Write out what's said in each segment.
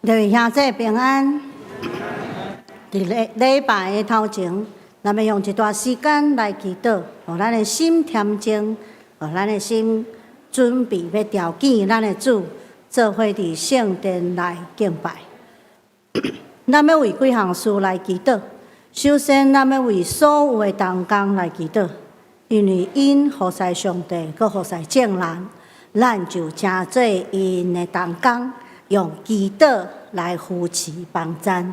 各位兄弟平安。伫礼拜的头前，咱要用一段时间来祈祷，互咱的心恬静，互咱的心准备要朝见咱的主，做伙伫圣殿来敬拜。咱要为几项事来祈祷。首先，咱要为所有的同工来祈祷，因为因服侍上帝，佮服侍众人，咱就诚做因的同工。用祈祷来扶持帮赞，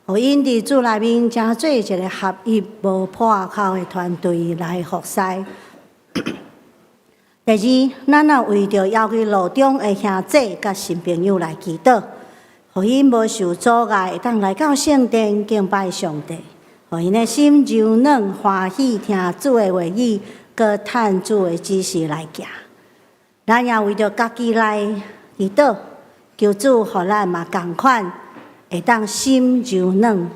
互因伫主内面诚做一个合一无破口的团队来服侍。第二，咱也为着邀去路中的兄弟甲新朋友来祈祷，互因无受阻碍，会当来到圣殿敬拜上帝，互因的心柔软欢喜，听主的话语，佮趁主的指示来行。咱也为着家己来祈祷。求主，互咱嘛共款，会当心柔软，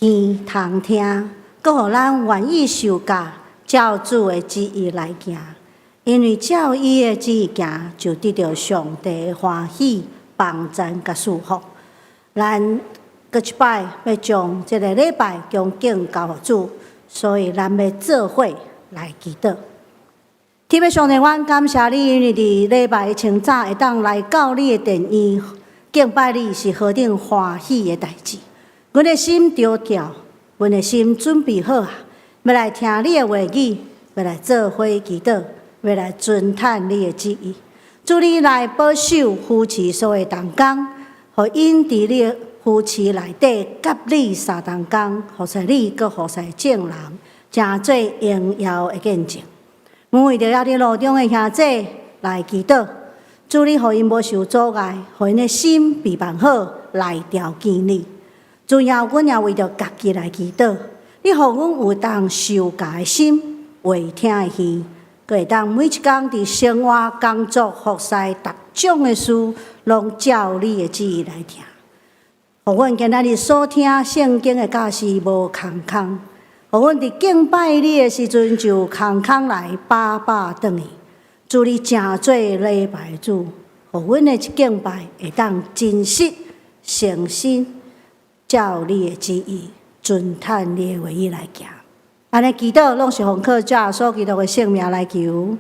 耳通听，佮互咱愿意受教，照主的旨意来行。因为照伊的旨意行，就得到上帝的欢喜、帮赞佮祝福。咱搁一摆要将这个礼拜恭敬交予主，所以咱要做伙来祈祷。天父上帝，阮感谢你，因为伫礼拜清早会当来到你的殿院敬拜你，是何等欢喜的代志。阮的心着跳，阮的心准备好啊，要来听你的话语，要来做伙祈祷，要来遵探你的旨意。祝你来保守扶持所有同工，互因伫你的扶持内底，甲你三同工，服侍你，佮服侍众人，诚做荣耀的见证。阮为着遐伫路中的兄弟来祈祷，祝你互因无受阻碍，互因的心备办好来朝见你。主要阮也为着家己来祈祷，你互阮有当受教的心，会听的耳，佮会当每一工伫生活、工作、服侍逐种的事，拢照你的旨意来听。互阮今仔日所听圣经的教示无空空。互阮伫敬拜你的时阵，就空空来把转去。祝你诚做礼拜主，互阮的敬拜会当真实、诚心，照你的旨意，遵探你的话语来行。安尼祈祷，拢是奉靠主耶稣基督的圣名来求。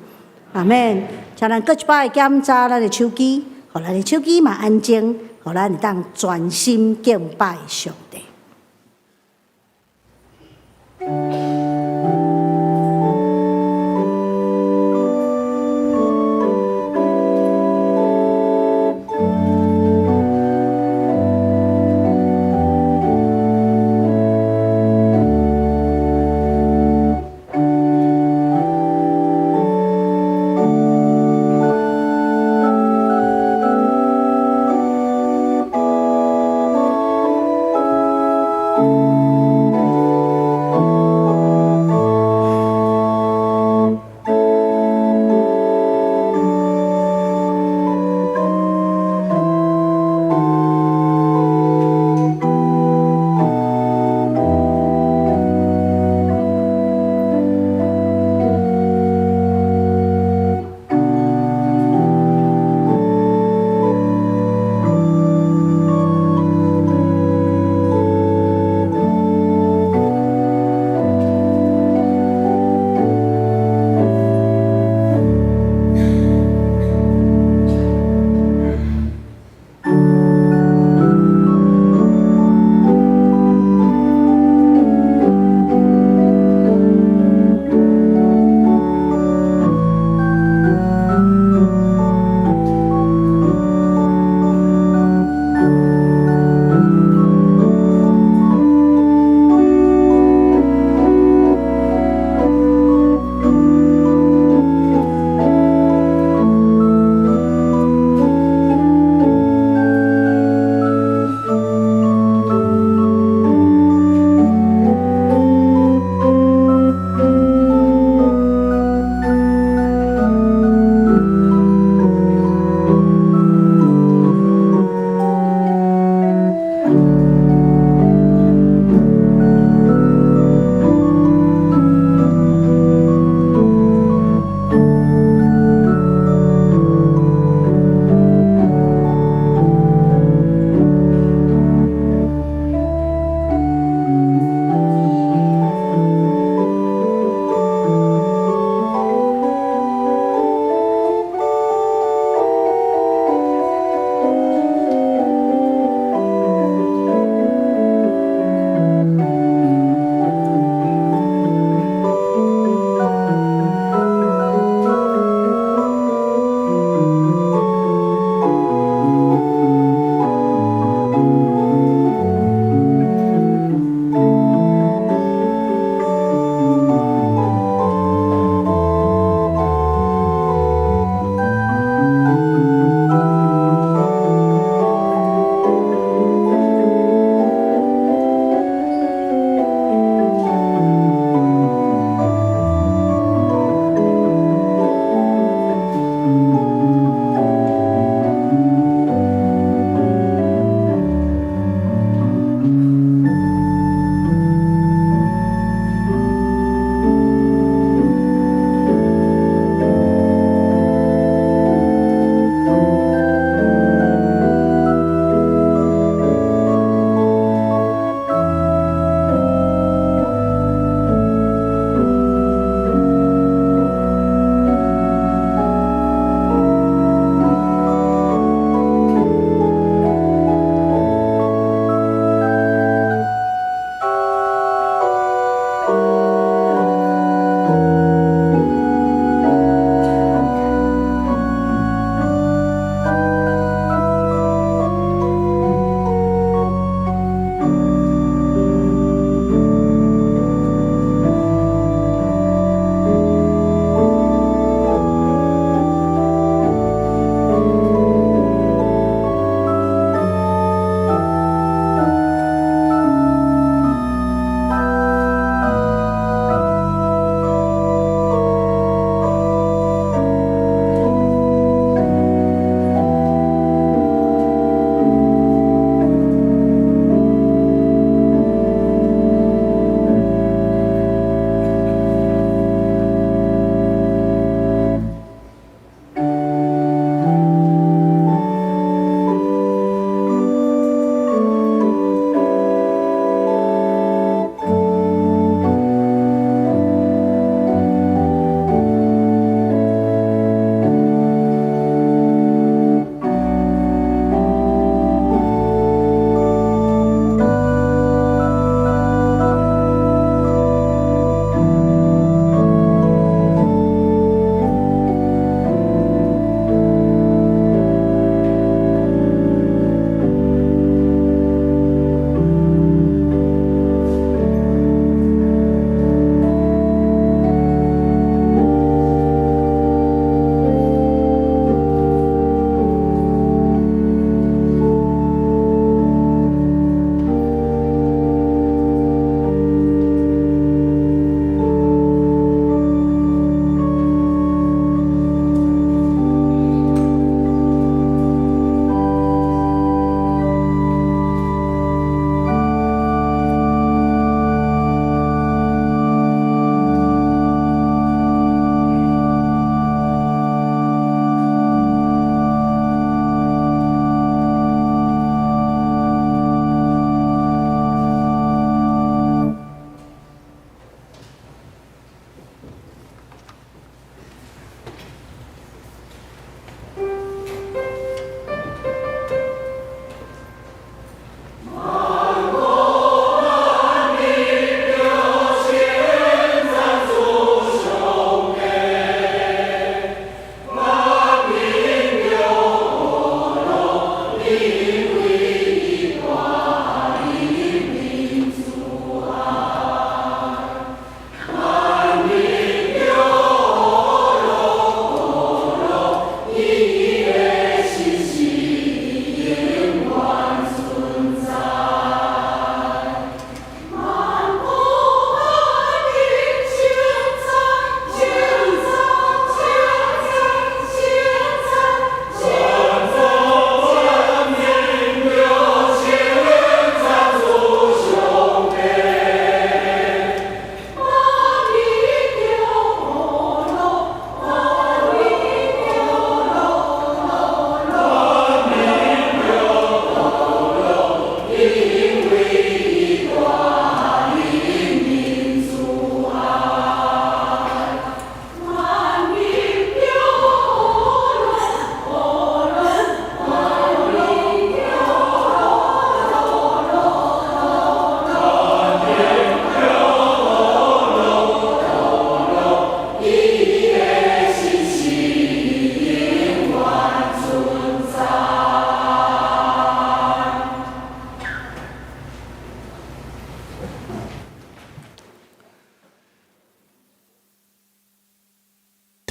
阿免。请咱搁一摆检查咱的手机，互咱的手机嘛安静，互咱会当专心敬拜上帝。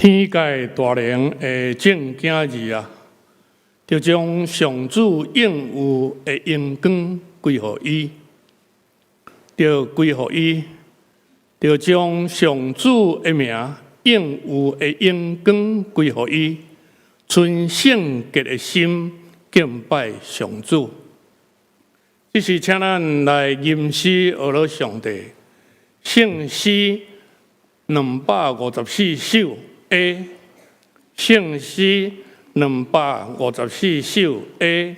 天界大灵的正经日啊，就将上主应有的荣光归乎伊，就归乎伊，就将上主的名应有的荣光归乎伊，存圣洁的心敬拜上主。这是请咱来吟诗学了上帝圣诗254首 A， 圣诗254首 A，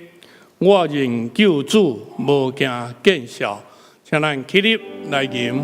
我认救主无惊见笑，请咱起立来吟。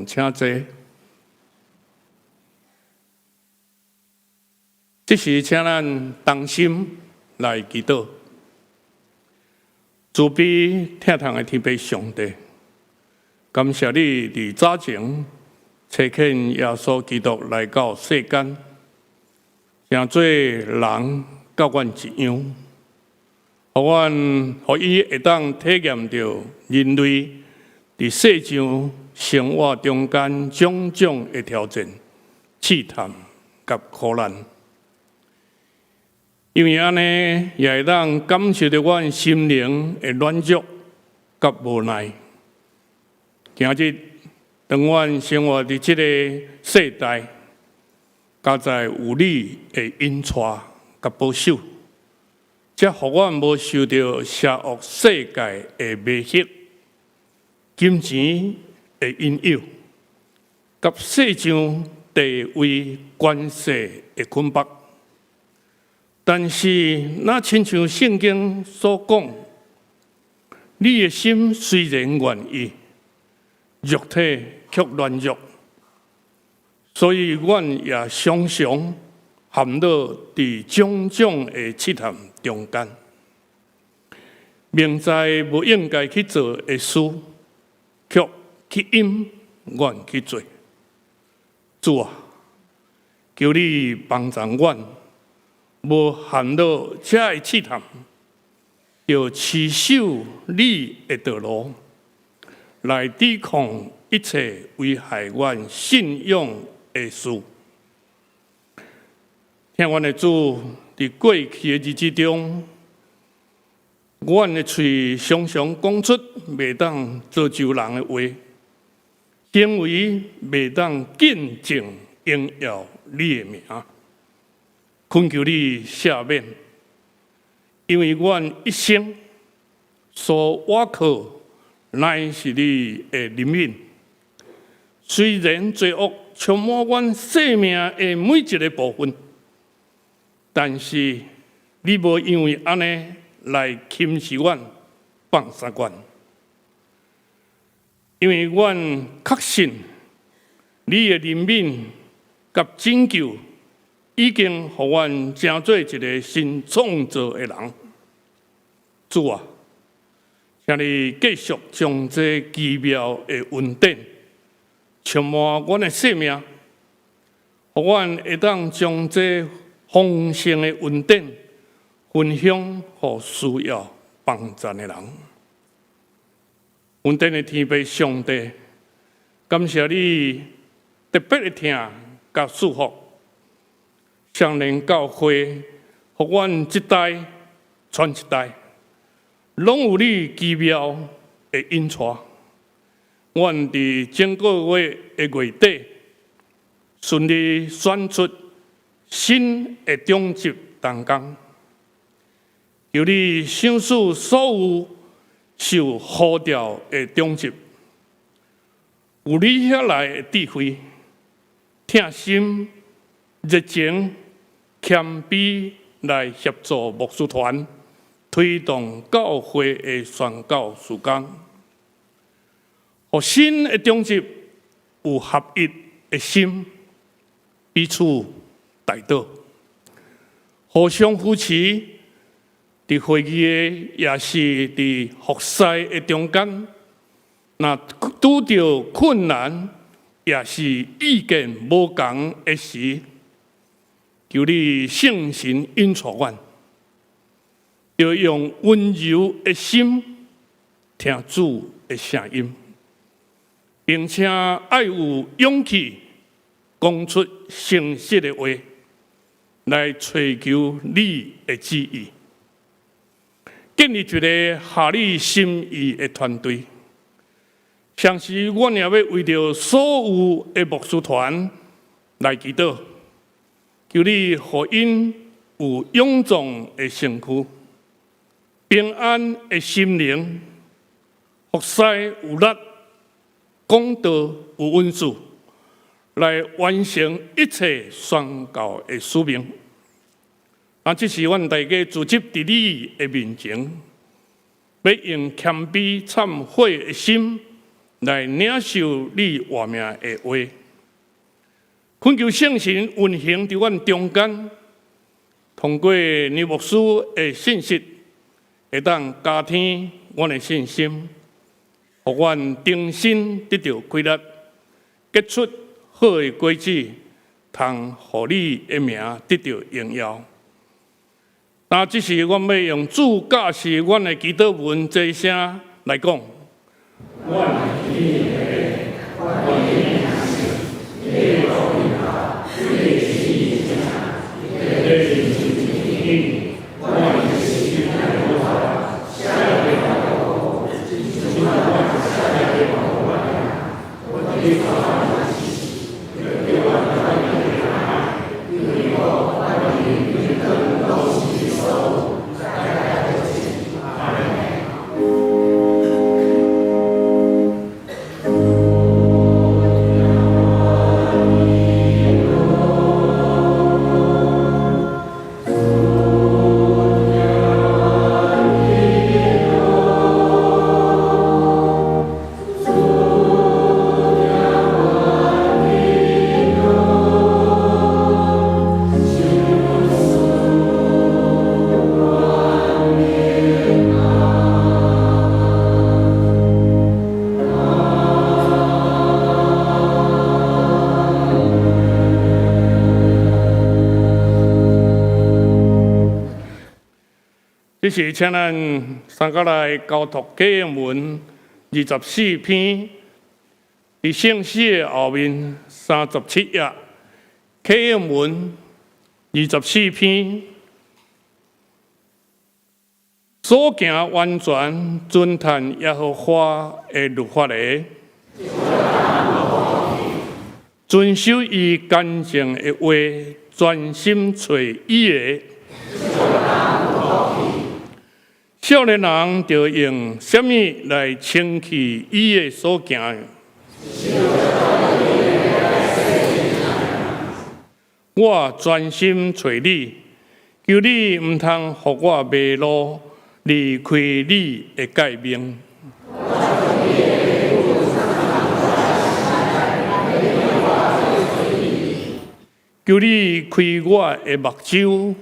请坐。这时，请咱同心来祈祷。慈悲疼痛的天父上帝，感谢你伫早前差遣耶稣基督来到世间，成做人甲阮一样，互伊会当体验到人类伫世上生活中间种种的挑战、试探甲苦难。因为安尼，也会当感受到阮心灵的软弱甲无奈。今日，当阮生活伫即个世代，加在有你的引带甲保守，才互阮无受到邪恶世界的迷惑、金钱的引诱，甲世上地位、关系的捆绑。但是，那亲像圣经所讲，你的心虽然愿意，肉体却软弱，所以阮也常常陷落伫种种的试探中间。明知无应该去做的事，却去因愿去做。主啊，求你帮助阮。无陷落这的试探，要持守你的道路，来抵抗一切危害阮信仰的事。听阮的主，伫过去的日子中，阮的嘴常常讲出袂当造就人的话，行为袂当见证荣耀你的名。恳求你赦免，因为阮一生所倚靠乃是你的怜悯。虽然罪恶充满阮生命的每一个部分，但是你无因为安尼来轻视阮、放杀阮，因为阮确信你的怜悯甲拯救。已经互阮成做一个新创造的人。主啊，请你继续将这奇妙的恩典充满阮的生命，互阮会当将这丰盛的恩典分享予需要帮助的人。恩典的天父上帝，感谢你特别的听甲祝福。上人教会，互阮一代传一代，拢有你奇妙的引带。阮伫整个月的月底，顺利选出新的长职同工，由你赏赐所有受呼召的长职，有你遐来的智慧、疼心、热情。谦卑来协助牧师团推动教会的宣教事工，互新的长职有合一的心，彼此带导，互相扶持。伫会议的也是伫服侍的中间，若拄着困难，也是意见无同的时。求你圣神引带阮，要用温柔的心听主的声音，并且爱有勇气讲出诚实的话，来追求你的旨意，建立一个合你心意的团队。同时，阮也要为着所有的牧师团来祈祷。求你互因有勇壮的身躯、平安的心灵、服侍有力、讲道有温素，来完成一切宣教的使命。这是阮大家组织伫你的面前，要用谦卑忏悔的心来领受你活命的话。恳求圣神运行伫阮中间，通过你牧师的信息，会当加添阮的信心，互阮重新得到规律，结出好的果子，通互你的名得到荣耀。但这是阮要用主教示阮的祈祷文这一声来讲。这是请咱参加来交托启文24篇，伫圣诗的后面37页，启文24篇，所行完全遵探耶和华的律法的，遵守伊干净的话，专心找伊的。少年人着用什么来称起伊的所行的？我专心找你，求你毋通互我迷路，离开你的诫命。求你开我的目睭。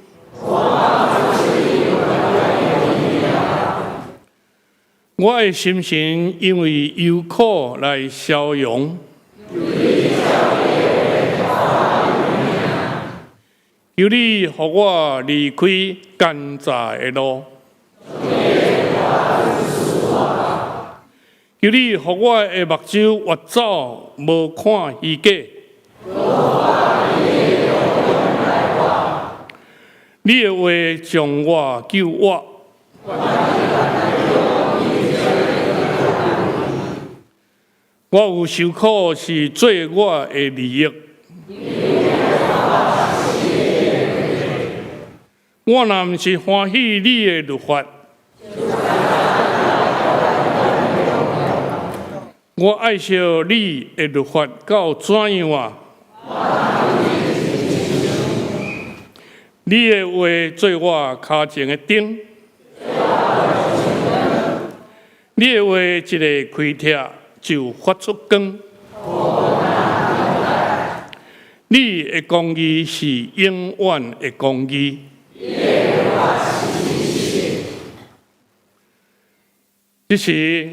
我的心情因为忧苦来消融，求你互我离开奸诈的路，求你互我的目睭越走无看虚假，你的话将我救我。我有受苦是做我的利益，我若毋是欢喜你的律法，我爱惜你的律法到怎样啊？你的话做我脚前的灯，你的话一个开剔就发出光。你的公义是永远的公义。这是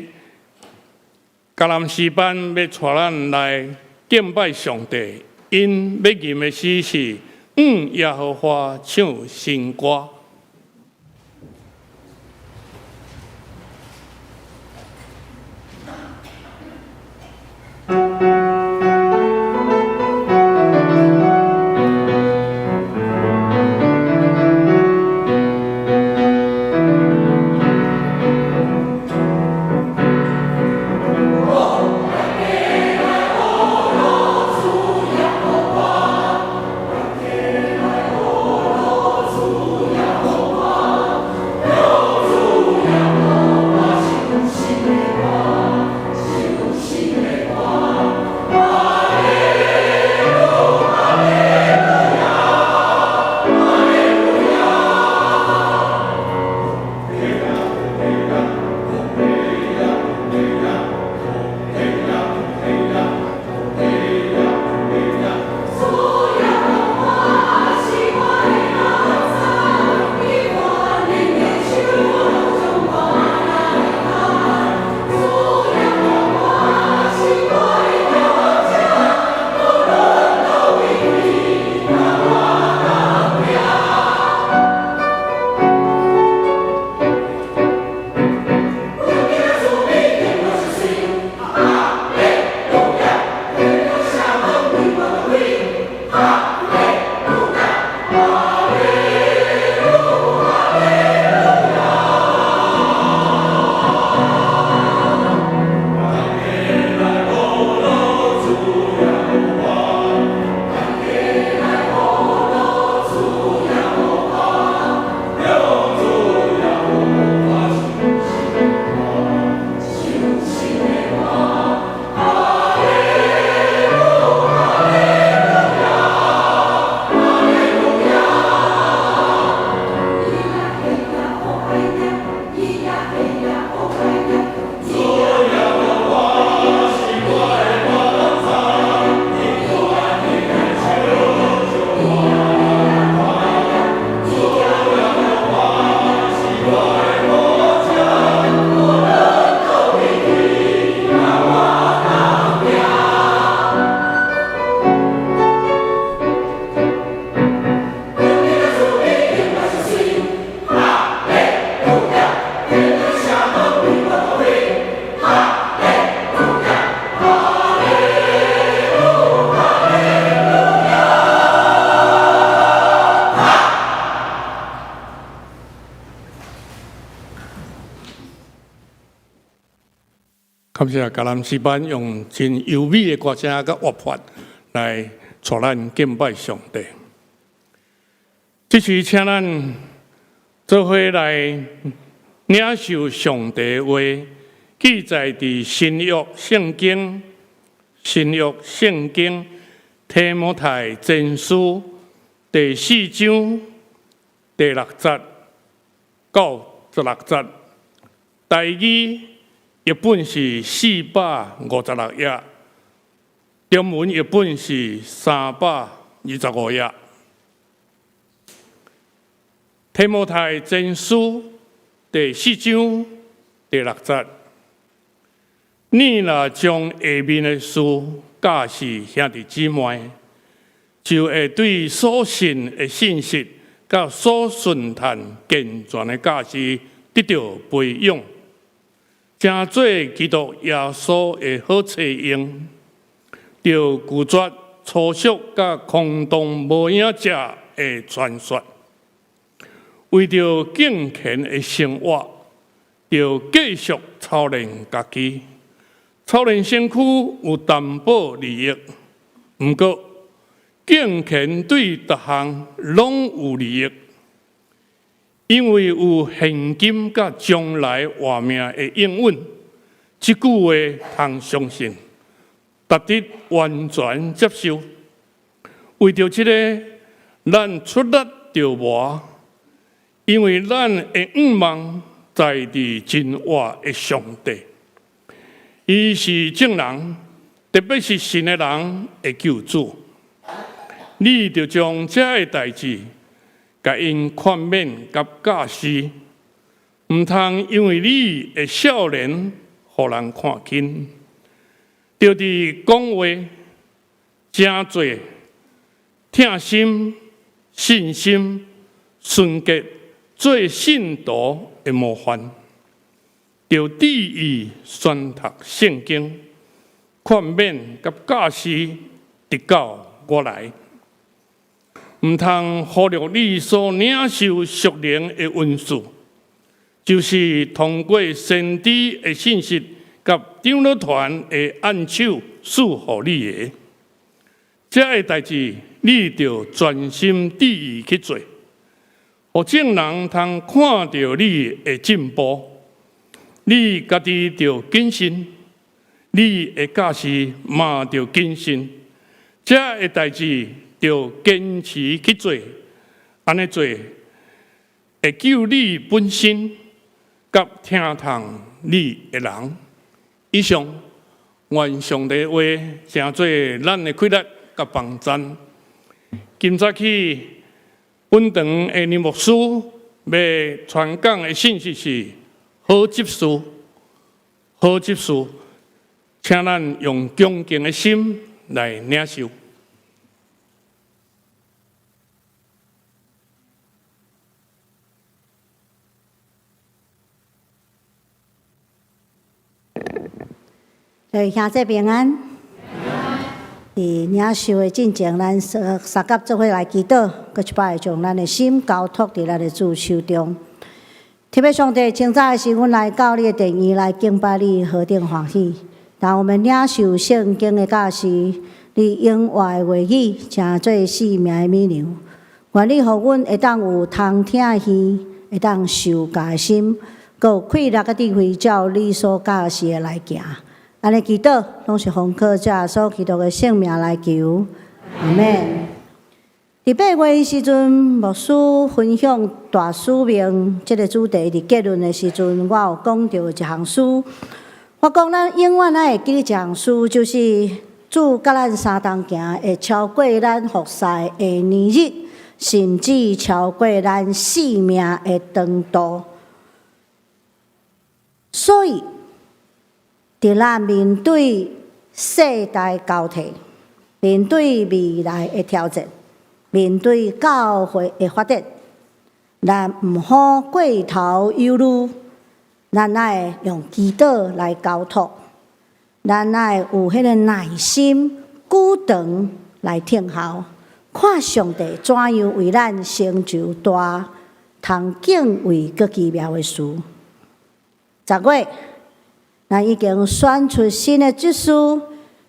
橄榄枝班要带咱来敬拜上帝，因要吟的诗是耶和华唱新歌。感谢橄榄诗班用真优美的歌声甲乐法来带咱敬拜上帝。这时，请咱做伙来领受上帝的话，记载伫新约圣经提摩太前书第4章第6节到16节，台语译本是456页，中文译本是325页。提摩太前书第4章第6节，你若将下面的事教示兄弟姊妹，就会对所信的信息甲所顺探健全的教示得到培养，成做基督耶稣的好册用，就拒绝粗俗甲空洞无影者的传说。为着敬虔的生活，就继续操练家己。操练身躯有淡薄利益，不过敬虔对各项拢有利益，因为有现今甲将来活命的应允。这句话通相信，值得完全接受。为着这个，咱出力着磨。因为咱会仰望在地真活的上帝，伊是正人，特别是信的人的救主。你就将这个代志，甲因劝勉甲教示，唔通因为你的少年，互人看轻，就伫讲话、真做、疼心、信心、纯洁。做信徒的模范，就注意宣读圣经，劝勉甲教示，直到我来，唔通忽略你所领受属灵的恩赐，就是通过先知的信息甲长老团的按手赐予你的，这个代志你就专心注意去做。互众人通看到你的进步，你家己就谨慎，你的教示嘛就谨慎，这个代志就坚持去做，安尼做会救你本身，甲听从你的人。以上，愿上帝话成做咱的快乐甲帮助。今早起。本堂的林牧师要传讲的信息是好执事，好执事，请咱用恭敬的心来领受。各位兄弟平安。伫领受的进前，咱三甲做伙来祈祷，搁一摆将咱的心交托伫咱的主手中。特别上帝，清早的时，阮来到你的殿院来敬拜你，何等欢喜！当我们领受圣经的教示，你永活的话语，成做生命的美粮。愿你互阮会当有通听的耳，会当受教的心，搁有气力甲智慧，照你所教示的来行。安尼祈祷，拢是奉靠者所祈祷的圣名来求，阿们。伫8月时阵，牧师分享大使命这个主题。伫结论的时阵，我有讲到一项诗，我讲咱永远爱会记得一项诗，就是主甲咱相同行，会超过咱服侍的年日，甚至超过咱性命的长度。所以，伫咱面对世代交替，面对未来的挑战，面对教会的发展，咱毋好过头忧虑，咱爱用祈祷来交托，咱爱有迄个耐心、久长来听候，看上帝怎样为咱成就大、通敬畏佮奇妙的事。10月，咱已经选出新的执事、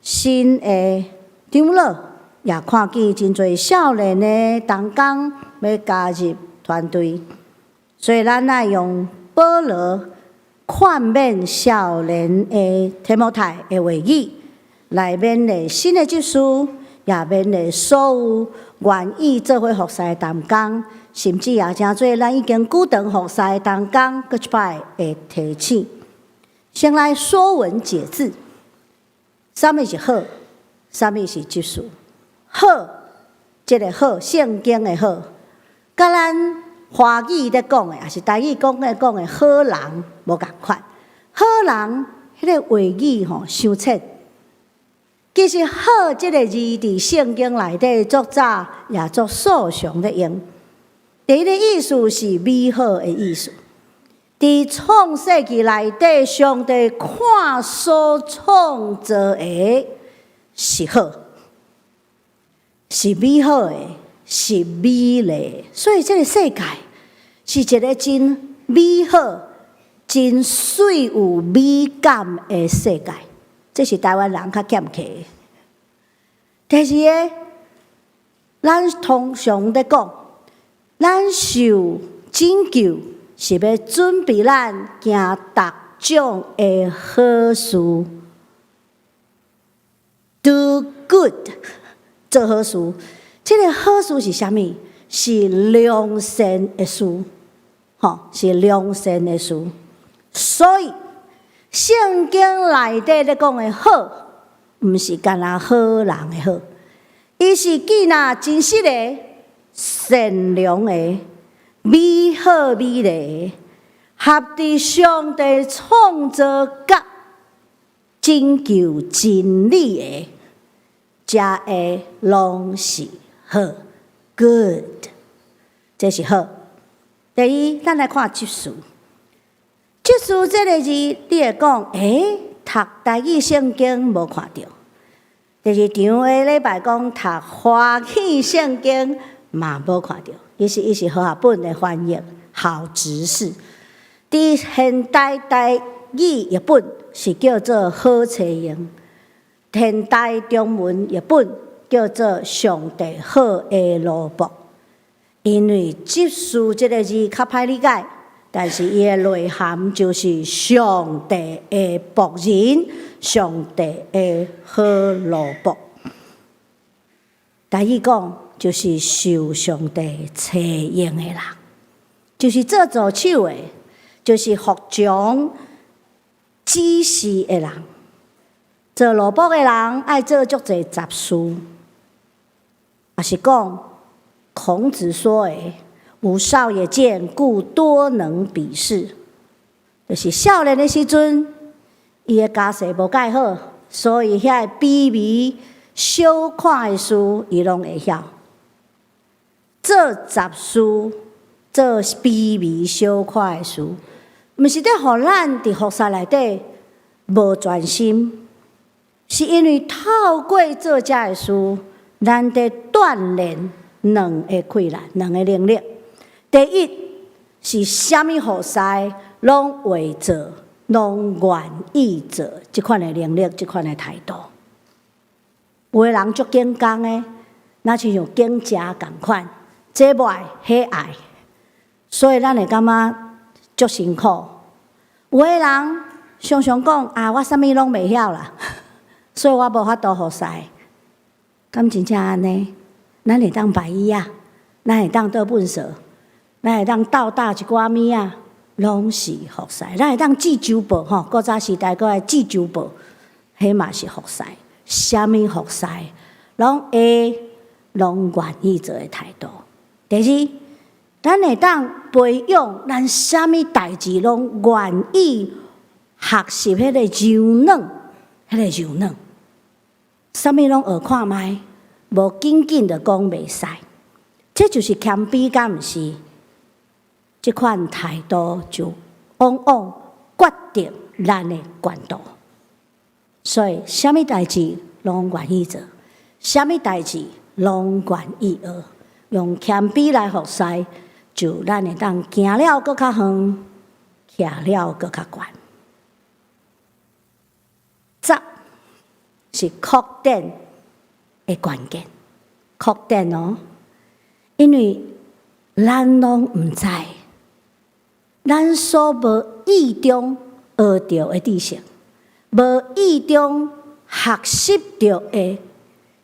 新的长老。也看见真侪少年的同工要加入团队，所以咱爱用保罗劝勉少年的提摩太的话语，来勉励新的执事，也勉励所有愿意做伙服侍的同工，甚至也诚做咱已经久长服侍的同工，搁一摆会提醒。先来说文解字，什么是好？什么是执事？好，这个好，圣经的好，甲咱华语在讲的，也是台语讲的好人无共款。好人迄个话语吼，伤切。其实好这个字伫圣经内底，作者也作素常的用。第一个意思是美好的意思。伫创世纪内底，上帝看所创造的是好。是美好的，是美丽的，所以这个世界是一个真美好、真水有美感的世界。这是台湾人较欠缺的。第二个，咱通常在讲，咱受拯救是要准备咱行逐种的好事 ，do good。做好事，这个好事是啥物？是良善的事，是良善的事。所以圣经内底咧讲的好，毋是干那好人的好，伊是记那真实的、善良的、美好美丽的，合伫上帝创造甲拯救真理的。遮的拢是好 ，good， 这是好。第二，咱来看执事。执事这个字，你会讲，读台语圣经无看到。第二场的礼拜讲读华语圣经嘛无看到，伊是和合本的翻译，好执事。伫现代台语译本是叫做好册用。现代中文译本叫做上帝好的罗卜，因为执事这个字较歹理解，但是伊的内涵就是上帝的仆人，上帝的好罗卜。台语讲就是受上帝采用的人，就是做助手的，就是服从指示的人。做萝卜的人爱做足侪杂事，也是讲孔子说的“吾少也见，故多能鄙视”，就是少年的时阵，伊的家世无介好，所以遐卑微小看的事，伊拢会晓。做杂事，做卑微小看的事，毋是伫互咱伫服侍内底无专心。是因为透过做遮个事，咱得锻炼两个困难，两个能力。第一是啥物好势，拢会做，拢愿意做，即款的能力，即款的态度。有的人足紧工的，若亲像警察共款，这不爱，迄爱，所以咱会感觉足辛苦。有的人常常讲啊，我啥物拢袂晓啦，所以我无法度好势。敢真正安尼？咱会当排伊啊，咱会当倒粪扫，咱会当斗打一寡物啊，拢是好势。咱会当记酒报吼，古早时代佫爱记酒报，迄嘛是好势。啥物好势，拢会，拢愿意做诶态度。第二，咱会当培养咱啥物代志拢愿意学习迄个柔软，迄个柔软。啥物拢学看觅，无紧紧的讲袂使，这就是谦卑，敢毋是？即款态度就往往决定咱的悬度。所以，啥物代志拢愿意做，啥物代志拢愿意学，用谦卑来服侍，就咱会当行了搁较远，徛了搁较悬。十是确定的关键，确定哦，因为咱拢毋知，咱所无意中学到的知识。无意中学习到的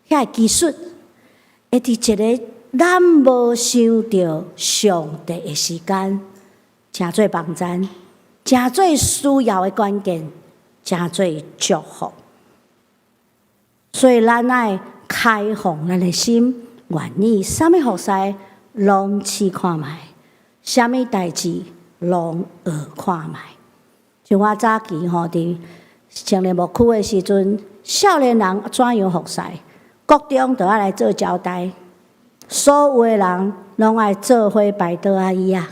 遐技术，会伫一个咱无想到上帝的时间，诚做帮咱，诚做需要的关键，诚做祝福。所以咱爱开放咱的心，愿意啥物好势拢试看觅，啥物代志拢学看觅。像我早期吼伫成立牧区的时阵，少年人怎样服侍，国中就要来做交代，所有的人拢爱做伙拜倒阿姨啊，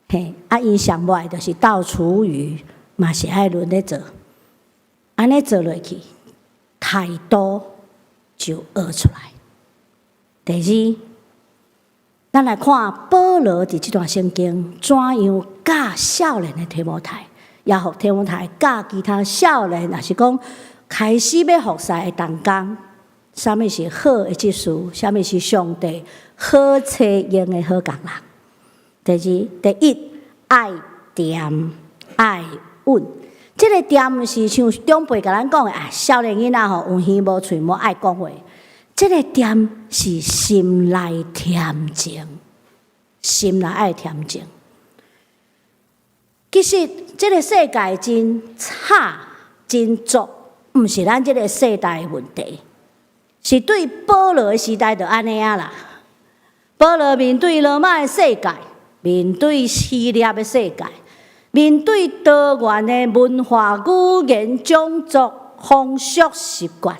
嘿，啊，因上无爱就是倒厨余，嘛是爱轮咧做，安尼做落去，态度就学出来。第二，咱来看保罗伫这段圣经怎样教少年的提摩太。也互提摩太教其他少年，若是讲开始要服侍的同工，啥物是好的职事，啥物是上帝好册用的好工人。第二，第一，爱恬爱稳。这个恬是像长辈甲咱讲的，少年囡仔吼有耳无喙，无爱讲话。这个恬是心内恬静，心内爱恬静。其实，这个世界真差真浊，毋是咱这个世代的问题，是对保罗的时代就安尼啊啦。保罗面对罗马的世界，面对希腊的世界，面对多元的文化、语言、种族、风俗习惯，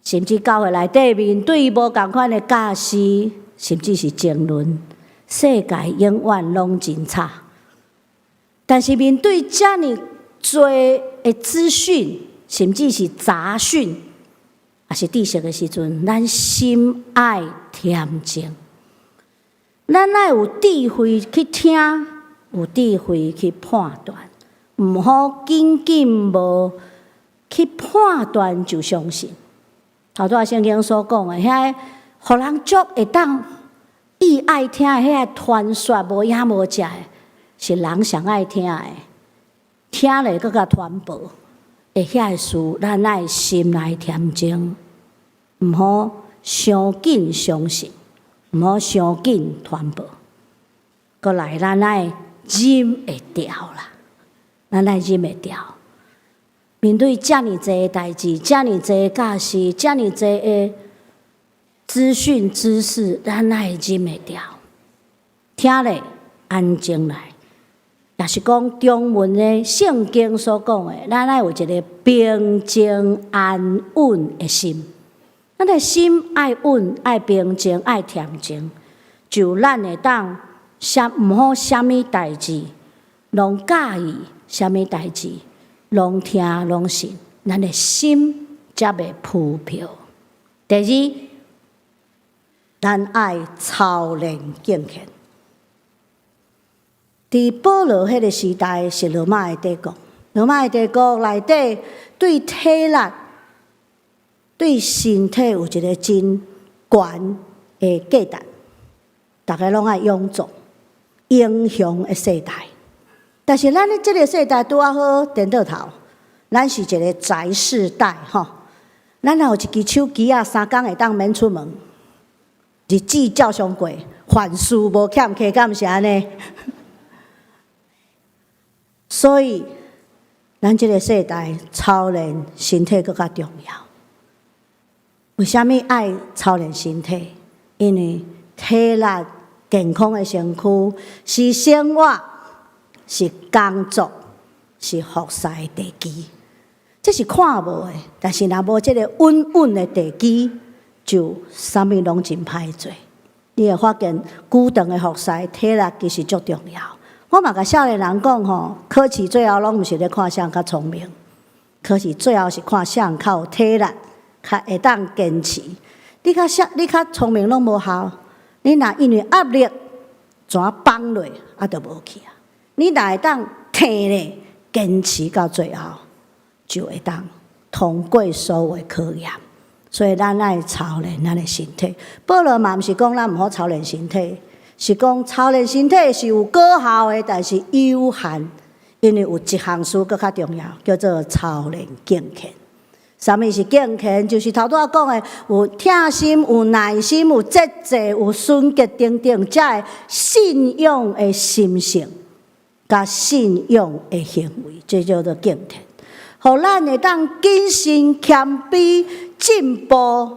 甚至教会内底面对无共款的教师，甚至是争论，世界永远拢真差。但是面对遮尔多的资讯，甚至是杂讯，也是知识的时阵，咱心爱恬静，咱爱有智慧去听，有智慧去判断，毋好紧紧无去判断就相信。头拄仔圣经所讲的，遐互人足会当伊爱听的遐传说无影无食的。是人上爱听的，听了搁甲传播，会遐事，咱爱心内恬静，毋好伤紧相信，毋好伤紧传播。搁来，咱爱忍会掉啦，咱爱忍会掉。面对遮尔济的代志，遮尔济的教师，遮尔济的资讯知识，咱爱忍会掉。听了安静来。也是讲中文的圣经所讲的，咱爱有一个平静安稳的心。咱的心爱稳、爱平静、爱恬静，就咱会当毋好啥物代志拢介意，啥物代志拢听拢信，咱的心才袂浮漂。第二，咱爱操练敬虔。伫保罗迄个时代是罗马的帝国，罗马的帝国内底对体力、对身体有一个真悬的价值，大家拢爱勇壮、英雄的世代。但是咱的这个世代拄啊好颠倒头，咱是一个宅世代吼。咱若有一支手机啊，3工会当免出门，日子照常过，凡事无欠缺，敢毋是安尼？所以，咱这个世代操练身体更加重要。为虾米爱操练身体？因为体力健康的身躯是生活，是工作，是服侍的地基。这是看无的，但是若无这个稳稳的地基，就啥物拢真歹做。你会发现，久长的服侍体力其实足重要。我嘛甲少年人讲吼，考试最后拢毋是咧看谁较聪明，考试最后是看谁较有体力，较会当坚持。你较聪明拢无效，你若因为压力全放落，就无去啊。你若会当挺咧，坚持到最后，就会当通过所有的考验。所以咱爱操练咱的身体。保罗嘛毋是讲咱毋好操练身体。是讲操练身体是有果效的，但是有限，因为有一项事更较重要，叫做操练敬虔。啥物是敬虔？就是头拄仔讲的，有疼心、有耐心、有节制、有纯洁等等，才会信仰的心性，甲信仰的行为，这叫做敬虔。互咱会当谨慎谦卑进步，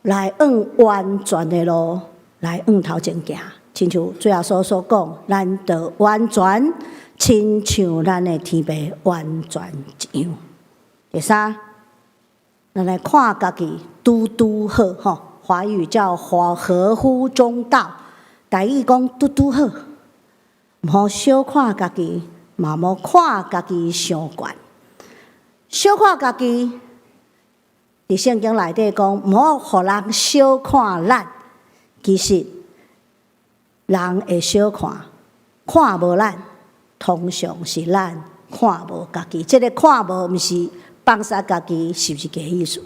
来往完全的路，来往头前行。亲像最后所讲，咱得完全，亲像咱的天父完全一样。第三，咱来看家己拄拄好吼，华语叫合乎中道，台语讲拄拄好，毋好小看家己，嘛莫看家己伤悬。小看家己，伫圣经内底讲，毋好互人小看咱，其实。人会小看无咱，通常是咱看无家己。这个看无，毋是放杀家己，是毋是这个意思？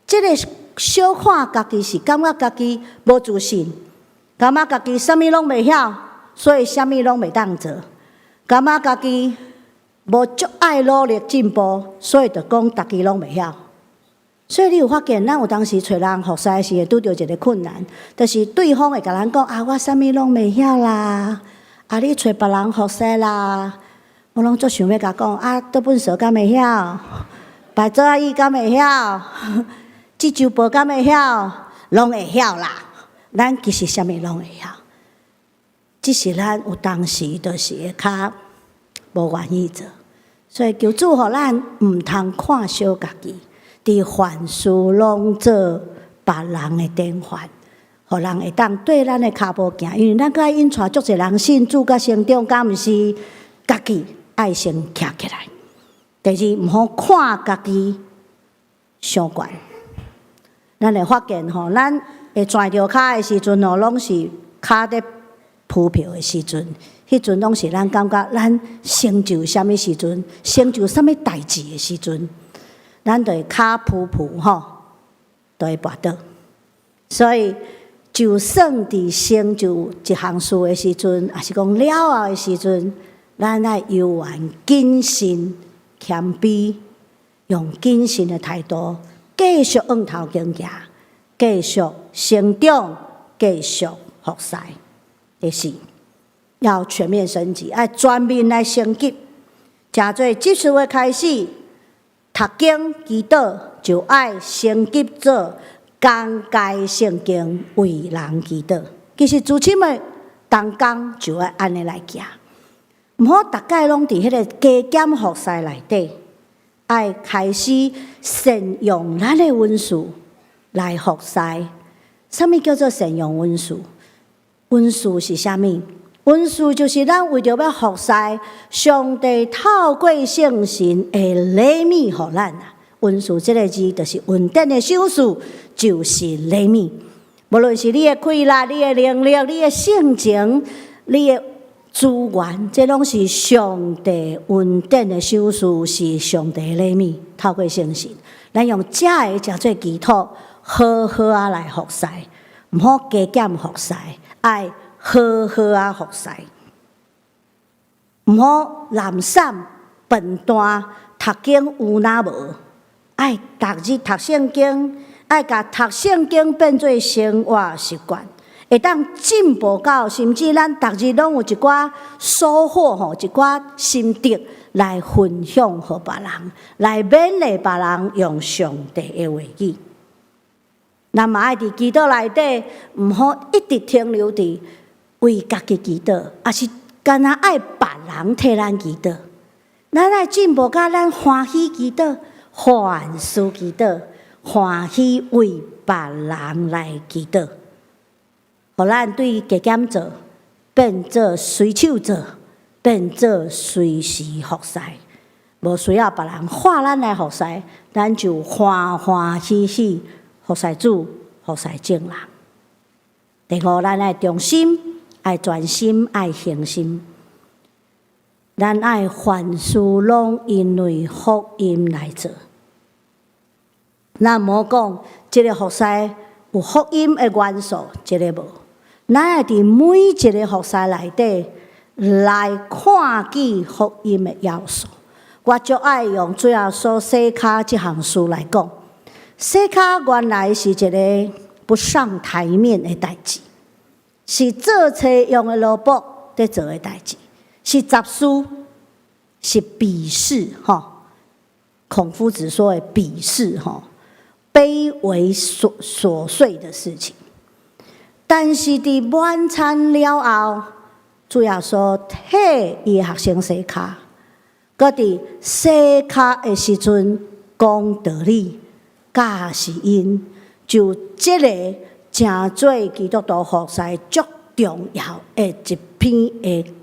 这个小看家己是感觉家己无自信，感觉家己啥物拢袂晓，所以啥物拢袂当做。感觉家己无足爱努力进步，所以就讲家己拢袂晓。所以你有发现，咱有当时找人服侍时，会拄着一个困难，就是对方会甲咱讲：我啥物拢袂晓啦，你找别人服侍啦。我拢足想要甲讲：倒本书敢会晓？bài做阿姨敢会晓？这周报敢会晓？拢会晓啦。咱其实啥物拢会晓，只是咱有当时就是会较无愿意做。所以求主互咱毋通看小家己。伫凡事拢做别人的典范，互人会当对咱的脚步行，因为咱该引带足侪人信主甲成长，敢毋是家己爱先徛起来。第二，毋好看家己伤悬。咱会发现吼，咱会转着骹的时阵吼，拢是骹伫浮漂的时阵，迄阵拢是咱感觉咱成就啥物时阵，成就啥物代志的时阵。咱就会骹浮浮吼，就会跋倒。所以，就算伫成就一项事的时阵，也是讲了后的时阵，咱爱犹原谨慎、谦卑，用谨慎的态度，继续往头前行，继续成长，继续服侍。第四，要全面升级，爱全面来升级。诚侪技术的开始。读经祈祷就爱升级做讲解圣经为人祈祷。其实自深的同工就爱安尼来行，毋好逐概拢伫迄个加减服侍内底，爱开始善用咱的文书来服侍。啥物叫做善用文书？文书是啥物？文书就是咱为着要服侍上帝，透过圣神的礼物互咱啊。文士这个字，就是稳定的守事，就是礼物。无论是你的快乐、你的能力、你的性情、你的资源，这拢是上帝稳定的守事，是上帝的礼物。透过诚信，咱用这个叫做祈祷，好好啊来服侍，毋好加减服侍，爱好好啊服侍，毋好懒散笨蛋，读经有哪无？爱逐日读圣经，爱甲读圣经变做生活习惯，会当进步到甚至咱逐日拢有一寡收获吼，一寡心得来分享互别人，来勉励别人用上帝的话语。咱嘛爱伫祈祷内底，毋好一直停留伫为家己祈祷，也是干那爱别人替咱祈祷。咱爱进步甲咱欢喜祈祷，凡事祈祷，欢喜为别人来祈祷，互咱对加减做，变做随手做，变做随时服侍，无需要别人喊咱来服侍，咱就欢欢喜喜服侍主，服侍众人。第五，咱爱忠心，爱专心，爱恒心。咱爱凡事拢因为福音来做。咱无讲即个服侍有福音的元素，即个无。咱爱伫每一个服侍内底来看见福音的要素。我就爱用最后所洗脚这项书来讲，洗脚原来是一个不上台面的代志，是做册用的萝卜在做的代志。是杂事，是鄙视哈。孔夫子说的鄙视哈，卑微琐碎的事情。但是伫晚餐了后，主要说替伊学生洗脚，搁伫洗脚的时阵讲道理、教是因，就这个正做基督徒服侍足重要的一篇的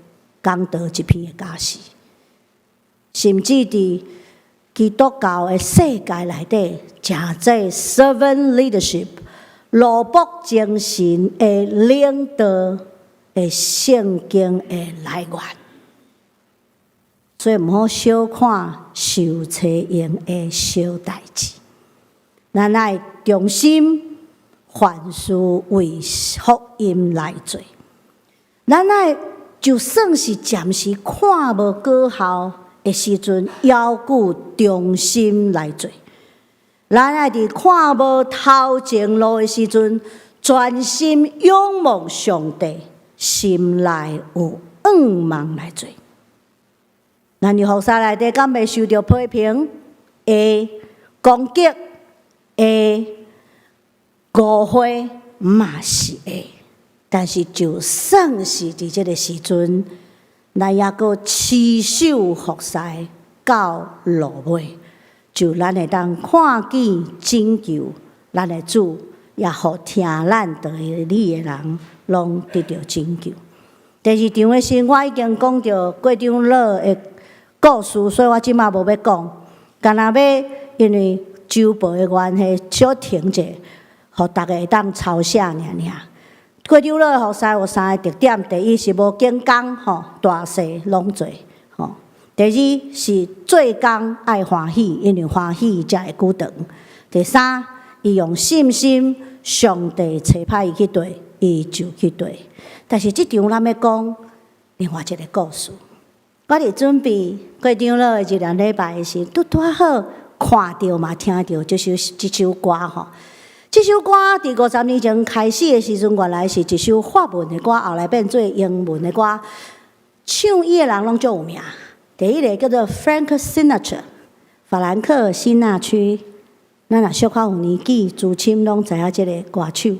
讲道，一篇的教示，甚至伫基督教的世界内底，正做 servant leadership 罗卜精神的领导的圣经的来源。所以毋好小看受册用的小代志，咱爱忠心，凡事为福音来做。咱爱就算是暂时看无果效的时阵，要顾忠心来做。咱爱伫看无头前路的时阵，专心仰望上帝，心内有仰望来做。咱伫服侍内底，敢袂受到批评、会攻击、会误会，嘛是会。但是就算是伫这个时阵，咱也阁持守服侍到落尾，就咱会当看见拯救咱的主，也互听咱道理的人拢得到拯救。第二场的时，我已经讲到过长老的故事，所以我即马无要讲，干那要因为周报的关系，小停者，互大家会当抄写尔。过长老的服侍有3个特点：第一是无紧工，大细拢做；第二是做工爱欢喜，因为欢喜才会久长；第三，伊用信心，上帝差派伊去对，伊就去对。但是即场咱要讲另外一个故事。我伫准备过长老的一个礼拜的时，拄好看到嘛，听到即首歌吼。这首歌伫50年前开始的时阵，原来是一首法文的歌，后来变做英文的歌。唱伊的人拢足有名。第一个叫做 Frank Sinatra， 法兰克辛纳区。咱若小可有年纪，资深拢知影即个歌手。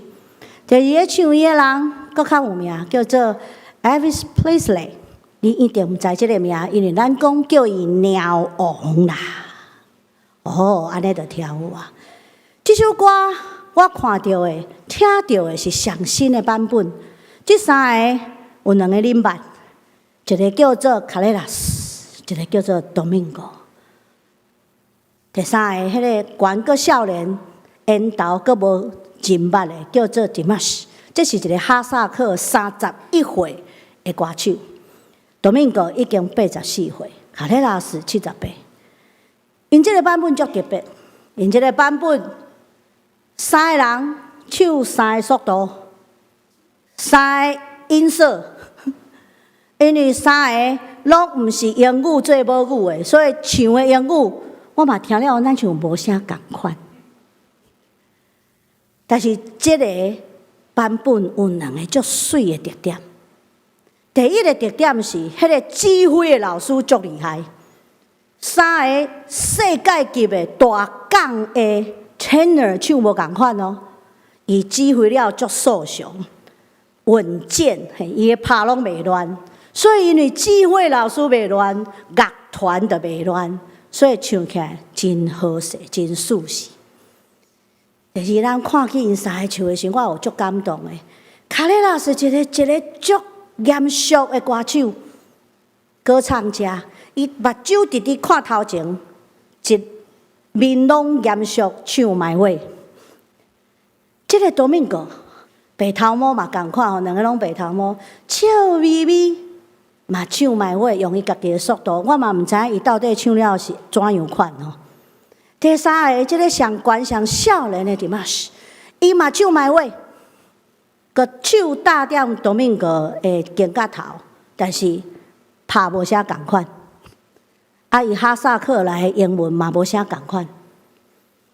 第二个唱伊的人搁较有名，叫做 Elvis Presley。你一定毋知即个名，因为咱讲叫伊鸟王啦。安尼就跳舞啊！这首歌我看到的、听到的是上新的版本。这3个有2个人版，一个叫做 Carreras， 一个叫做 Domingo。第三个，迄个悬个少年，烟头阁无真捌的，叫做迪马斯。这是一个哈萨克31岁的歌手。多明戈已经84岁，卡列拉斯78。因这个版本足特别，因这个版本三个人唱三个速度，三个音色，因为三个拢毋是英语做母语的，所以唱的英语我嘛听了，咱像无啥共款。但是这个版本有两个足水的特点。第一个特点是，迄个指挥的老师足厉害，三个世界级的大港的 tenor 唱无共款哦，伊指挥了足肃详、稳健，伊的拍拢袂乱。所以因为指挥老师袂乱，乐团就袂乱，所以唱起来真好势、真舒适。但是咱看去因三个唱的时候，我有足感动的。卡列拉是一个足严肃的歌手、歌唱家，伊目睭直直看头前，一面拢严肃唱埋尾。这个多明戈白头毛嘛共款吼，两个拢白头毛，笑眯眯嘛唱埋尾，用伊家己的速度，我嘛毋知影伊到底唱了是怎样款吼。第三个，这个上悬上少年的迪马斯，伊嘛唱埋尾。个手搭点多明戈的肩胛头，但是拍无啥共款。啊，伊哈萨克来的英文嘛无啥共款。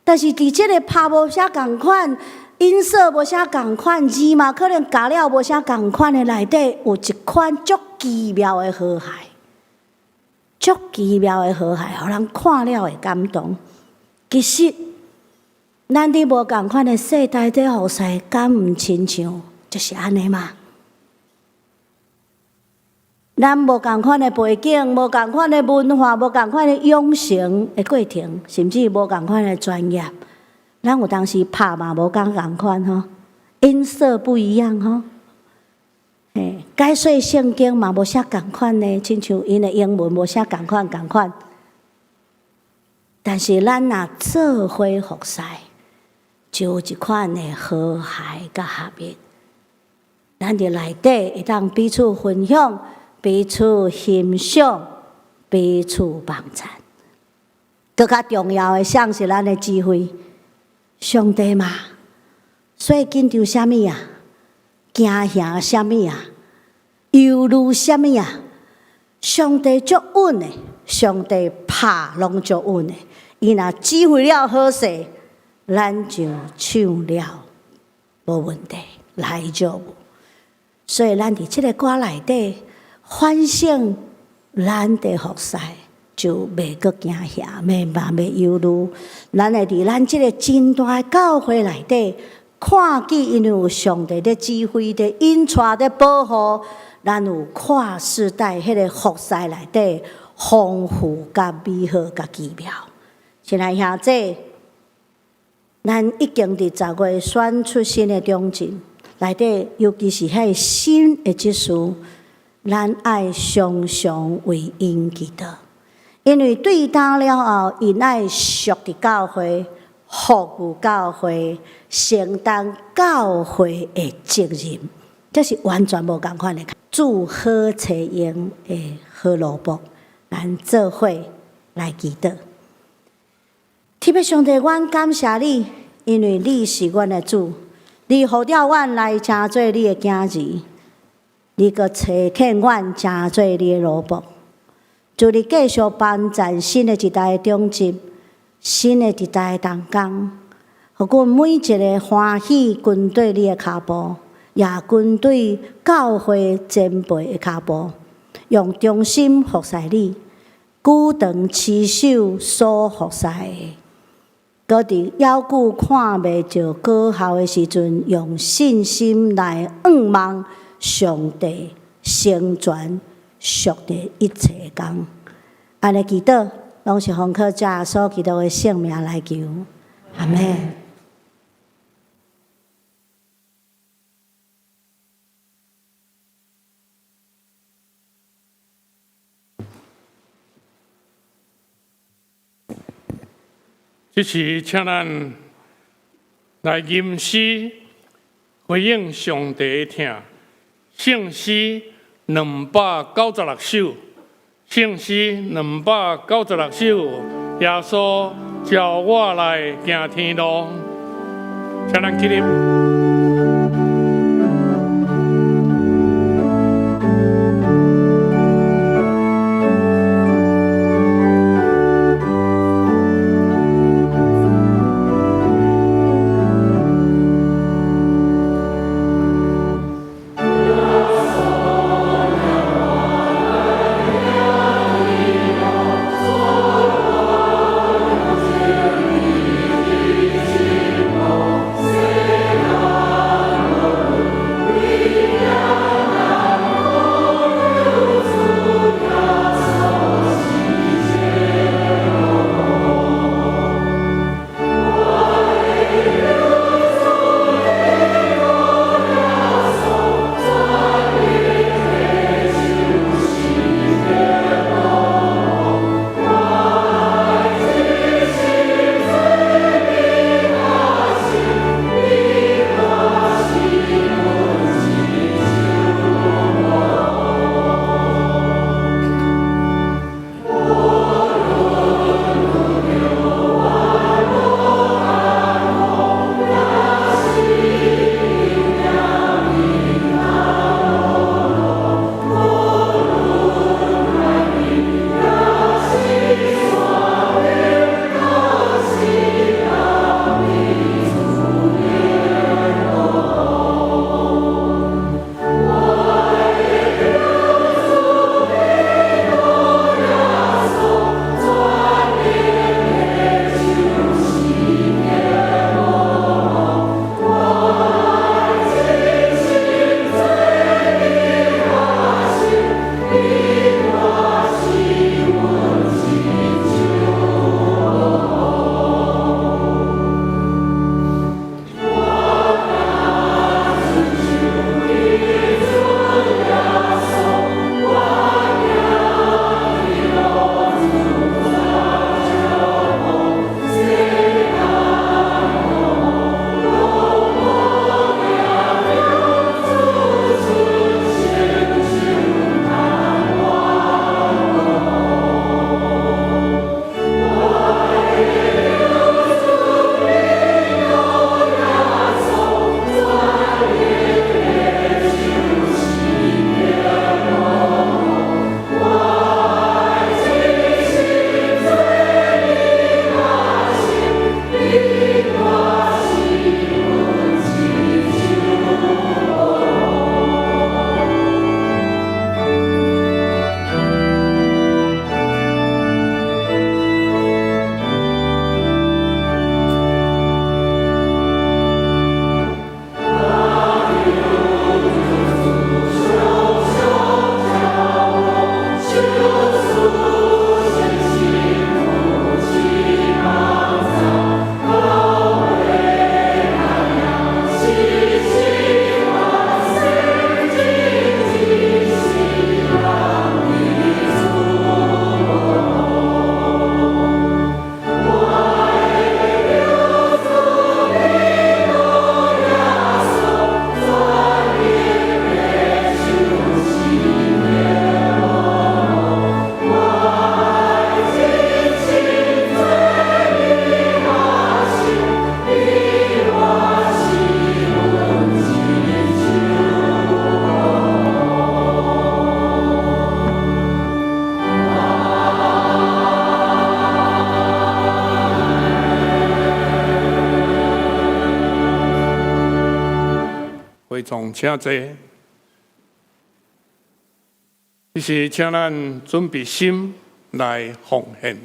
但是伫即个拍无啥共款、音色无啥共款、字嘛可能加了无啥共款的内底，有一款足奇妙的和谐，足奇妙的和谐，互人看了会感动。其实，咱伫无共款的世代底互使，敢毋亲像？就是安尼嘛。咱无共款的背景，无共款的文化，无共款的养成的过程，甚至无共款的专业，咱有当时拍嘛无共款吼，音色不一样吼。解说圣经嘛无啥共款的，亲像因的英文无啥共款。但是咱若做伙服侍，就有一款的和谐甲合一。咱伫内底会当彼此分享、彼此欣赏、彼此帮衬。更较重要的，像是咱的智慧，上帝嘛。所以紧张什么啊？惊吓什么啊？忧虑什么啊？上帝足稳的，上帝拍拢足稳的。伊若指挥了好势，咱就唱了无问题，来就无。所以咱伫即个歌内底反省咱的服侍，就袂阁惊吓，袂嘛袂忧虑。咱会伫咱即个真大的教会内底，看见因为有上帝的指挥、的引带、的保护，咱有跨世代迄个服侍内底丰富、甲美好、甲奇妙。亲爱兄弟，咱已经伫10月选出新的中心。内底，尤其是迄新的职事，咱爱常常为因祈祷，因为对当了后，因爱属伫教会，服务教会，承担教会的责任，这是完全无共款的。祝好采用的好萝卜，咱做伙来祈祷。特别上帝，阮感谢你，因为你是阮的主。你呼召阮来成做你的囝儿，你阁找劝阮成做你的萝卜。祝你继续帮助新的一代的中心，新的一代的同工，互阮每一个欢喜跟对你的脚步，也跟对教会前辈的脚步，用忠心服侍你，久长持守所服侍的。搁伫犹久看袂着果效的时阵，用信心来仰望上帝成全属的一切工。安尼祈祷，拢是奉靠主所基督的圣名来求，阿门。这是请咱来吟诗回应上帝的听，圣诗296首，圣诗296首，耶稣召我来行天路，请咱起立。会众请坐，这是请咱准备心来奉献。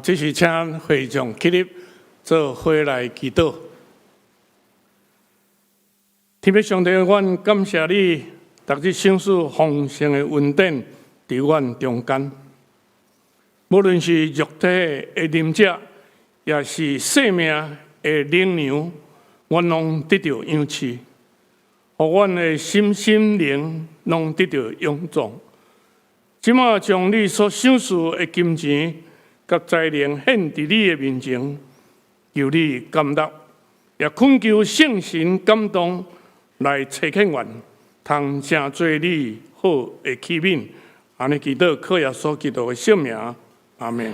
这是请会长起立做伙来祈祷。天父上帝，阮感谢你，逐日赏赐丰盛的恩典伫阮中间。无论是肉体的啉食，也是生命的灵粮，阮拢得到养赐，互阮的心灵拢得到养壮。即马将你所赏赐的金钱甲财灵献伫你的面前，求你感动，也恳求圣神感动来垂肯愿，通成做你好的器皿。安尼祈祷，靠耶稣基督的圣名，阿门。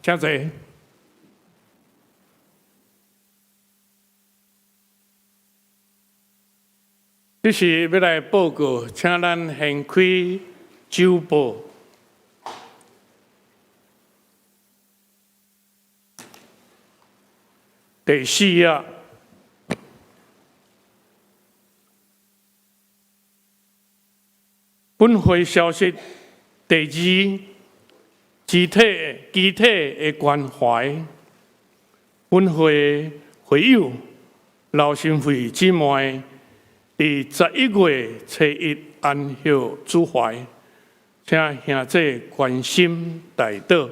请坐。这是要来报告，请咱掀开周报。第4页，本会消息第2。集体的关怀，本会会友老心会姊妹伫11月初1安歇主怀，请兄弟关心代祷，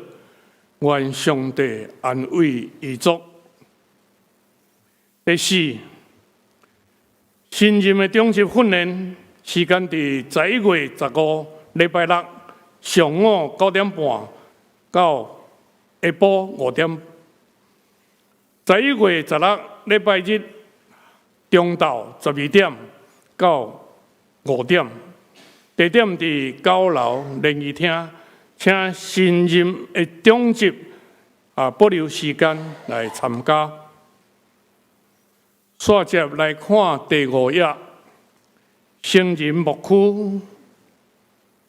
愿上帝安慰遗族。第4，新任的中级训练时间伫11月15礼拜六上午9点半。到下晡5点，11月16礼拜日中昼12点到5点，地点伫9楼联谊厅，请新任的中级保留时间来参加。续接来看第5页，成人牧区。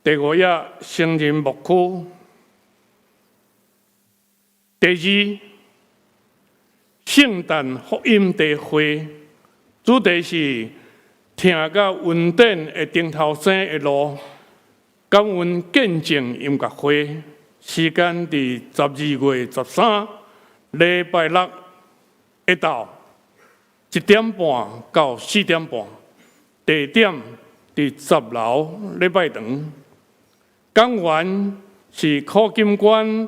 第5页，成人牧区。第2，圣诞福音大会，主题是听甲恩典的顶头生的路，感恩见证音乐会，时间伫12月13礼拜六下昼1点半到4点半，地点伫10楼礼拜堂，讲员是柯金冠。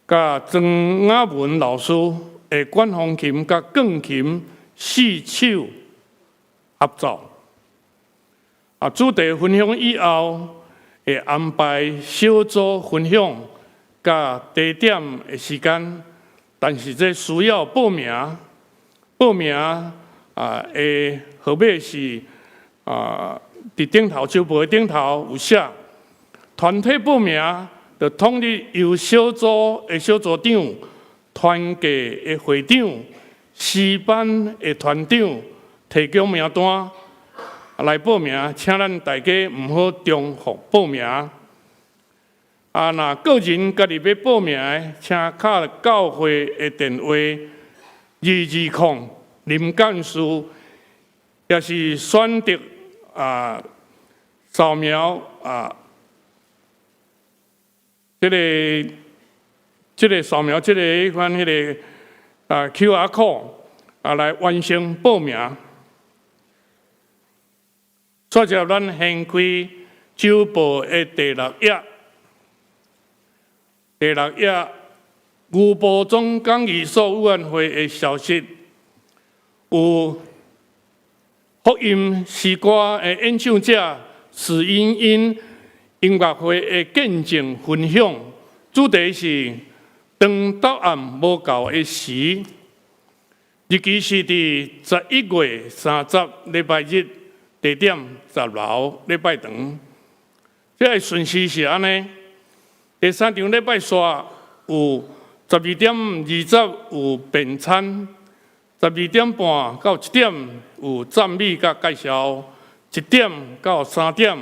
甲曾雅文老师的管风琴甲钢琴4手合作。主题分享以后，会安排小组分享甲地点的时间，但是这需要报名。报名的号码是伫顶头周报的顶头有写，团体报名。就统一由小组的小组长、团契的会长、诗班的团长提供名单来报名，请咱大家毋好重复报名。若个人家己要报名的，请敲教会的电话2200林干事，也是选择扫描这个扫描这个迄个QR code来完成报名。接着咱掀开周报的第6页。第6页，牛埔总讲义所委员会的消息，有福音诗歌的演唱者史茵茵音乐会的见证分享，主题是当答案无够的时。日期是伫11月30礼拜日，地点10楼礼拜堂。这个顺序是安尼：第3场礼拜三有12点20有便餐，12点半到1点有赞美甲介绍，1点到3点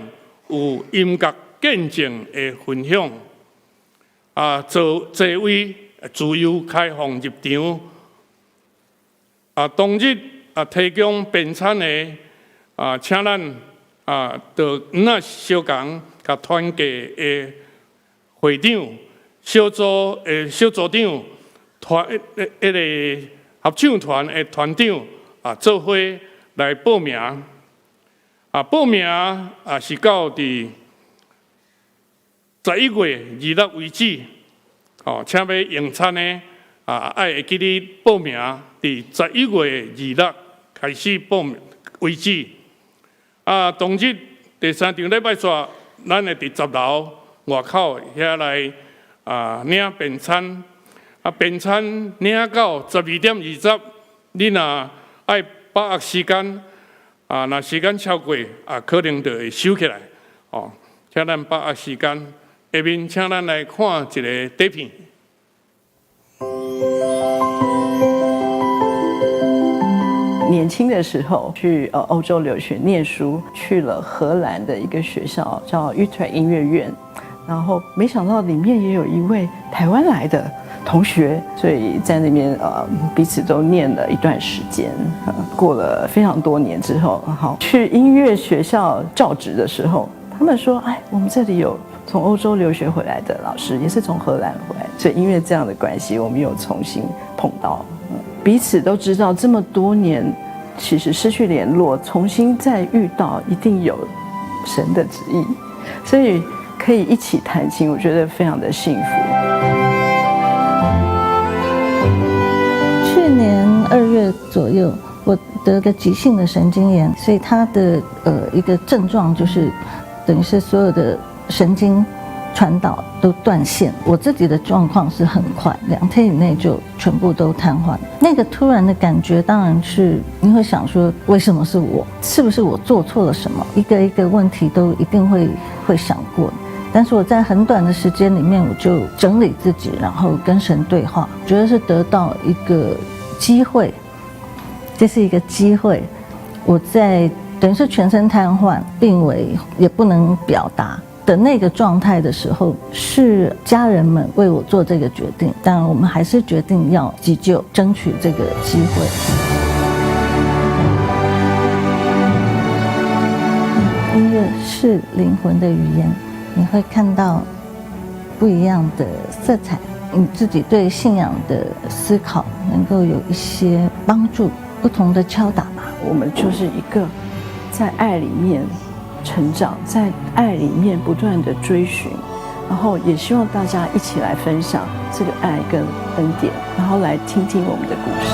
有音乐见证的分享。座位自由开放入场。当日提供便餐的请咱就小工甲团结的会长、小组长、迄个合唱团的团长做伙来报名。报名是到伫11月26为止。请要用餐的爱会记你报名。伫11月26开始报名为止。当日第3场礼拜三，咱会伫10楼外口遐来领便餐。便餐领到12点20，你若爱把握时间，若时间超过，可能就会收起来。请咱把握时间。下面请咱来看一个短片。年轻的时候去欧洲留学念书，去了荷兰的一个学校叫 Utrecht 音乐院，然后没想到里面也有一位台湾来的同学，所以在那边彼此都念了一段时间。过了非常多年之后，好去音乐学校教职的时候，他们说：“哎，我们这里有从欧洲留学回来的老师，也是从荷兰回来。”所以因为这样的关系，我们又重新碰到。彼此都知道这么多年，其实失去联络，重新再遇到，一定有神的旨意，所以可以一起弹琴，我觉得非常的幸福。去年2月左右，我得个急性的神经炎，所以它的一个症状就是，等于是所有的神经传导都断线。我自己的状况是很快，2天以内就全部都瘫痪。那个突然的感觉，当然是你会想说，为什么是我？是不是我做错了什么？一个一个问题都一定会想过。但是我在很短的时间里面，我就整理自己，然后跟神对话，觉得是得到一个机会，这是一个机会。我在等于是全身瘫痪、病危，也不能表达的那个状态的时候，是家人们为我做这个决定，但我们还是决定要急救，争取这个机会。音乐是灵魂的语言，你会看到不一样的色彩，你自己对信仰的思考能够有一些帮助，不同的敲打吧。我们就是一个在爱里面成长，在爱里面不断的追寻，然后也希望大家一起来分享这个爱跟恩典，然后来听听我们的故事。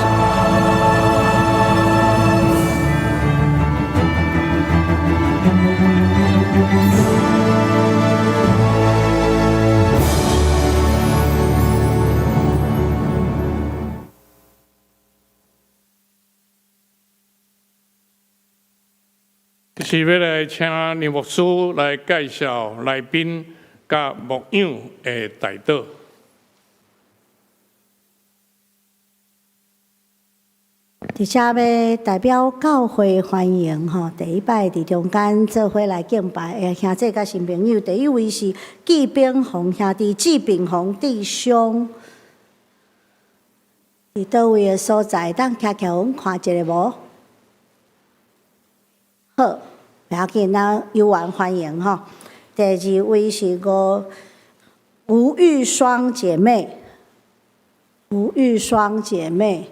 是要来请林牧师来介绍来宾甲牧养的代祷。伫遮要代表教会欢迎第一摆伫中间做伙来敬拜的兄弟甲新朋友。第一位是季炳宏兄弟、季炳宏弟兄，伫倒位的所在？当徛徛，阮看一下无？好。不要紧，咱有缘欢迎哈。第二位是吴玉双姐妹，吴玉双姐妹，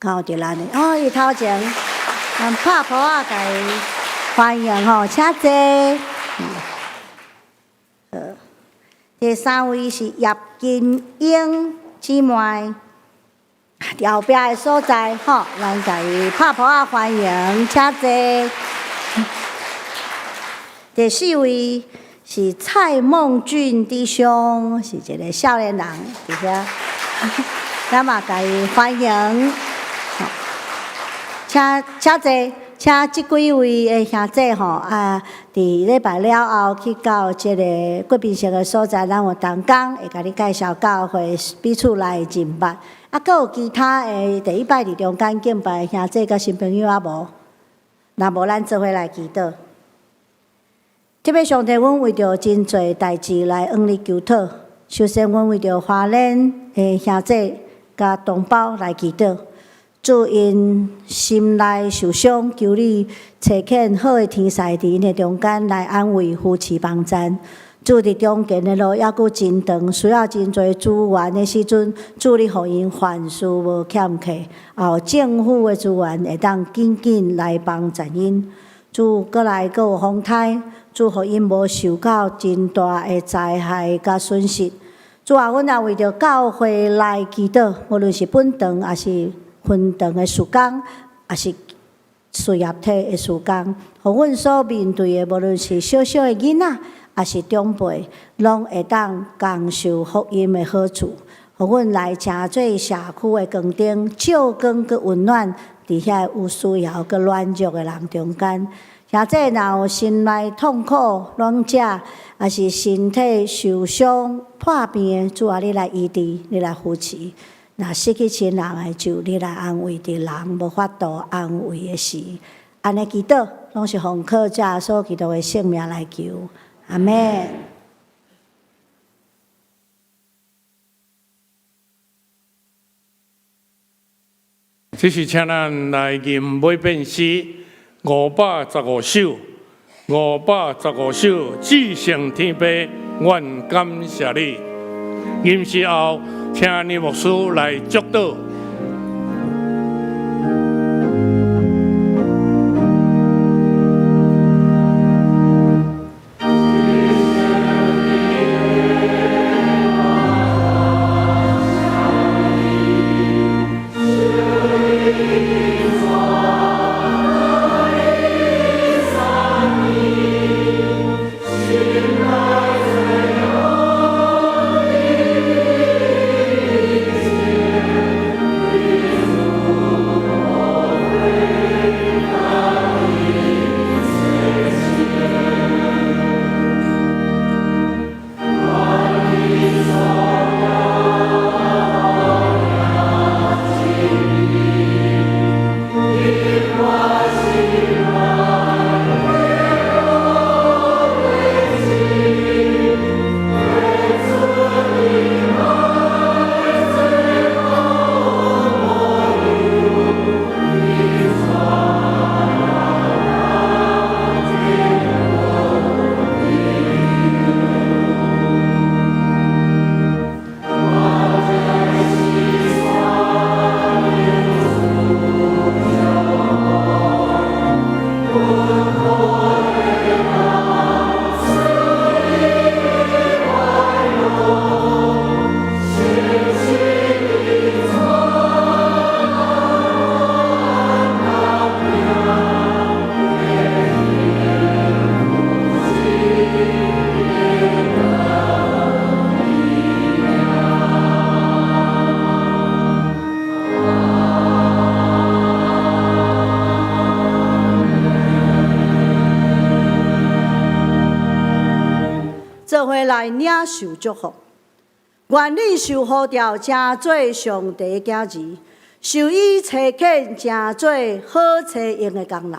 到伫咱的伊头前，咱拍鼓仔甲伊欢迎吼，请坐。第三位是叶金英姊妹，后壁的所在，咱甲伊拍拍啊欢迎，请坐。第4位是蔡梦俊弟兄，是一个少年人，伫遐，咱嘛甲伊欢迎。请坐，请即几位的兄弟伫礼拜了后去到即个国宾社的所在，咱有同工会甲你介绍教会，彼此来认捌。阁有其他的第一摆伫中间敬拜的兄弟甲新朋友无？若无，咱做伙来祈祷。特别上帝，阮为着真侪代志来向你求讨。首先，阮为着华人的兄弟甲同胞来祈祷，主因心内受伤，求你找见好的天使伫因的中间来安慰扶持帮赞。主伫中间的路抑阁真长，需要真侪资源的时阵，主你互因凡事无欠缺，后政府的资源会当紧紧来帮助因。主阁来阁有风台。主互因无受到真大的灾害甲损失。主啊，阮也为着教会来祈祷，无论是本堂还是分堂的事工，还是事业体的事工，互阮所面对的，无论是小小的囡仔，还是长辈，拢会当共受福音的好处。互阮来诚做社区的光灯，照光佮温暖伫遐有需要佮软弱的人中间。兄弟若有心内痛苦、软者，还是身体受伤、破病的，主啊，你来医治，你来扶持。若失去亲人的，就你来安慰伫人无法度安慰的时，安尼祈祷，拢是奉靠者所基督的性命来求。阿门。这是请咱来吟每遍诗。515首，515首，至圣天父，愿感谢你。吟诗后，请你牧师来祝祷。做伙来领受祝福。愿你受呼召，成做上帝的子儿，受伊差遣，成做好车用的工人，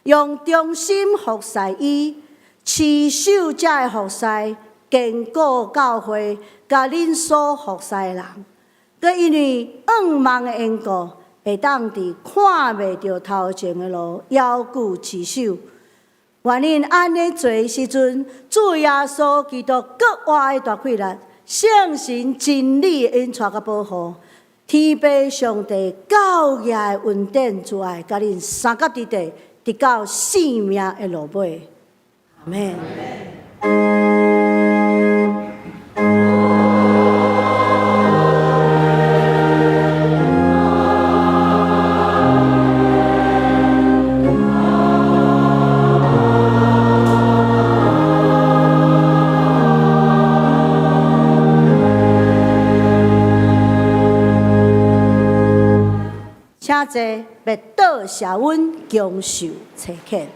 用忠心服侍伊，持守这的服侍，坚固教会，甲恁所服侍的人。佮因为仰望的缘故，会当伫看袂着头前的路，遥久持守。愿恁安尼做时阵，主耶稣基督格外的大气力，圣神真理的恩赐甲保护，天父上帝教义的恩典之爱，甲恁三甲伫地，直到生命的路尾。阿门。请坐，要倒谢阮强受切恳。